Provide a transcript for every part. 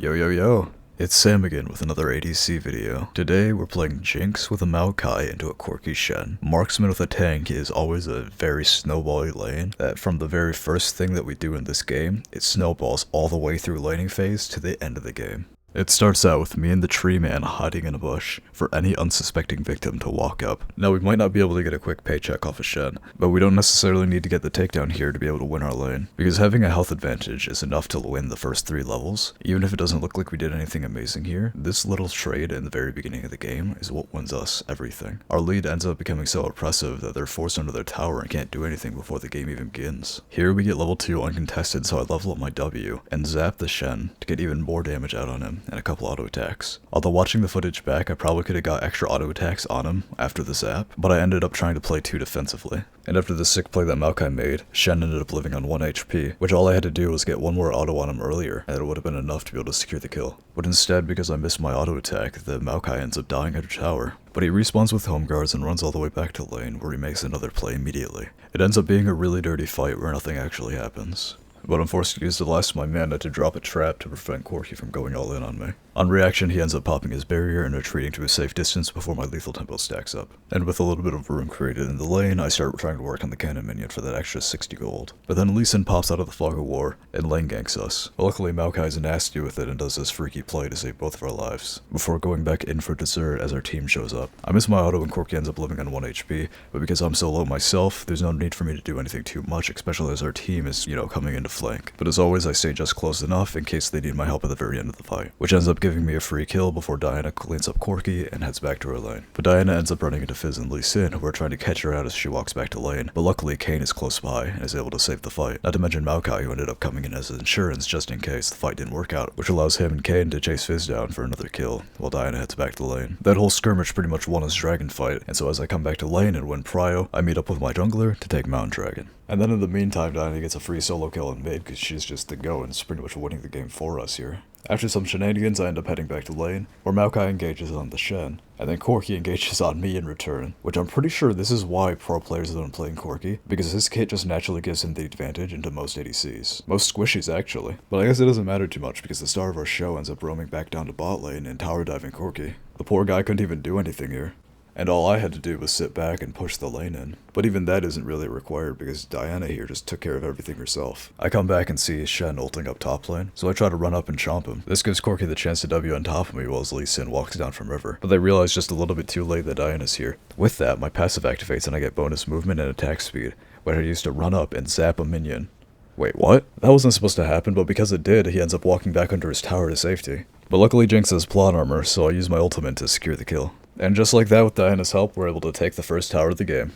Yo yo yo, it's Sam again with another ADC video. Today we're playing Jinx with a Maokai into a Corki Shen. Marksman with a tank is always a very snowbally lane that from the very first thing that we do in this game, it snowballs all the way through laning phase to the end of the game. It starts out with me and the tree man hiding in a bush for any unsuspecting victim to walk up. Now we might not be able to get a quick paycheck off a Shen, but we don't necessarily need to get the takedown here to be able to win our lane, because having a health advantage is enough to win the first 3 levels. Even if it doesn't look like we did anything amazing here, this little trade in the very beginning of the game is what wins us everything. Our lead ends up becoming so oppressive that they're forced under their tower and can't do anything before the game even begins. Here we get level 2 uncontested, so I level up my W and zap the Shen to get even more damage out on him and a couple auto attacks. Although watching the footage back, I probably could have got extra auto attacks on him after the zap, but I ended up trying to play too defensively. And after the sick play that Maokai made, Shen ended up living on 1 HP, which all I had to do was get one more auto on him earlier, and it would have been enough to be able to secure the kill. But instead, because I missed my auto attack, the Maokai ends up dying under tower. But he respawns with home guards and runs all the way back to lane, where he makes another play immediately. It ends up being a really dirty fight where nothing actually happens. But I'm forced to use the last of my mana to drop a trap to prevent Corki from going all in on me. On reaction, he ends up popping his barrier and retreating to a safe distance before my lethal tempo stacks up. And with a little bit of room created in the lane, I start trying to work on the cannon minion for that extra 60 gold. But then Lee Sin pops out of the fog of war and lane ganks us. But luckily Maokai's nasty with it and does this freaky play to save both of our lives, before going back in for dessert as our team shows up. I miss my auto and Corki ends up living on 1 HP, but because I'm so low myself, there's no need for me to do anything too much, especially as our team is, coming into flank. But as always, I stay just close enough in case they need my help at the very end of the fight, which ends up giving me a free kill before Diana cleans up Corki and heads back to her lane. But Diana ends up running into Fizz and Lee Sin, who are trying to catch her out as she walks back to lane, but luckily Kayn is close by and is able to save the fight. Not to mention Maokai, who ended up coming in as insurance just in case the fight didn't work out, which allows him and Kayn to chase Fizz down for another kill, while Diana heads back to lane. That whole skirmish pretty much won us Dragon fight, and so as I come back to lane and win Prio, I meet up with my jungler to take Mountain Dragon. And then in the meantime, Diana gets a free solo kill in mid because she's just the go and is pretty much winning the game for us here. After some shenanigans, I end up heading back to lane, where Maokai engages on the Shen, and then Corki engages on me in return, which I'm pretty sure this is why pro players have been playing Corki, because his kit just naturally gives him the advantage into most ADCs. Most squishies actually. But I guess it doesn't matter too much because the star of our show ends up roaming back down to bot lane and tower diving Corki. The poor guy couldn't even do anything here, and all I had to do was sit back and push the lane in. But even that isn't really required because Diana here just took care of everything herself. I come back and see Shen ulting up top lane, so I try to run up and chomp him. This gives Corki the chance to W on top of me while Lee Sin walks down from river. But they realize just a little bit too late that Diana's here. With that, my passive activates and I get bonus movement and attack speed, which I use to run up and zap a minion. Wait, what? That wasn't supposed to happen, but because it did, he ends up walking back under his tower to safety. But luckily Jinx has plot armor, so I use my ultimate to secure the kill. And just like that, with Diana's help, we're able to take the first tower of the game.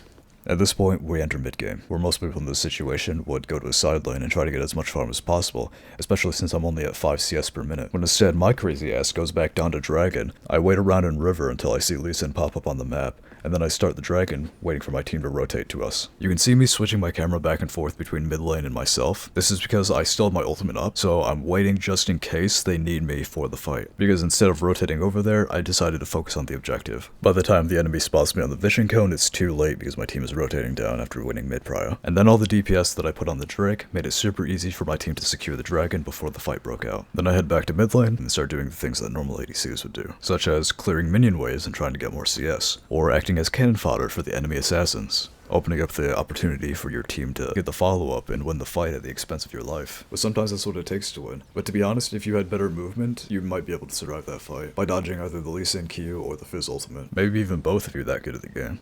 At this point, we enter mid-game, where most people in this situation would go to a side lane and try to get as much farm as possible, especially since I'm only at 5 CS per minute. When instead, my crazy ass goes back down to Dragon. I wait around in river until I see Lee Sin pop up on the map, and then I start the Dragon, waiting for my team to rotate to us. You can see me switching my camera back and forth between mid lane and myself. This is because I still have my ultimate up, so I'm waiting just in case they need me for the fight. Because instead of rotating over there, I decided to focus on the objective. By the time the enemy spots me on the vision cone, it's too late because my team is rotating down after winning mid prio. And then all the DPS that I put on the Drake made it super easy for my team to secure the Dragon before the fight broke out. Then I head back to mid lane and start doing the things that normal ADCs would do, such as clearing minion waves and trying to get more CS, or acting as cannon fodder for the enemy assassins, opening up the opportunity for your team to get the follow-up and win the fight at the expense of your life. But sometimes that's what it takes to win. But to be honest, if you had better movement, you might be able to survive that fight by dodging either the Lee Sin Q or the Fizz ultimate. Maybe even both if you're that good at the game.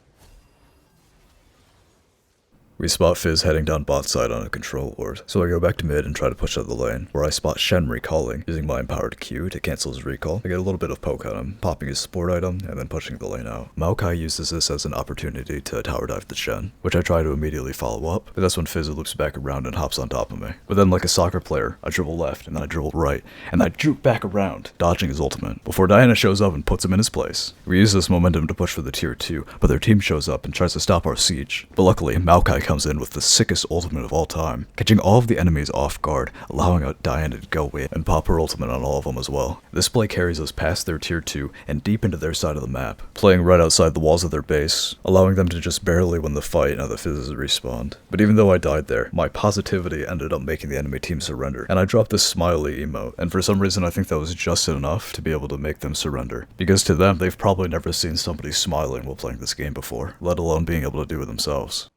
We spot Fizz heading down bot side on a control ward, so I go back to mid and try to push out the lane, where I spot Shen recalling, using my empowered Q to cancel his recall. I get a little bit of poke on him, popping his support item, and then pushing the lane out. Maokai uses this as an opportunity to tower dive the Shen, which I try to immediately follow up, but that's when Fizz loops back around and hops on top of me. But then like a soccer player, I dribble left, and then I dribble right, and I juke back around, dodging his ultimate, before Diana shows up and puts him in his place. We use this momentum to push for the tier 2, but their team shows up and tries to stop our siege. But luckily, Maokai comes in with the sickest ultimate of all time, catching all of the enemies off guard, allowing Diana to go in and pop her ultimate on all of them as well. This play carries us past their tier 2 and deep into their side of the map, playing right outside the walls of their base, allowing them to just barely win the fight now that Fizzes respawned. But even though I died there, my positivity ended up making the enemy team surrender, and I dropped this smiley emote, and for some reason I think that was just enough to be able to make them surrender. Because to them, they've probably never seen somebody smiling while playing this game before, let alone being able to do it themselves.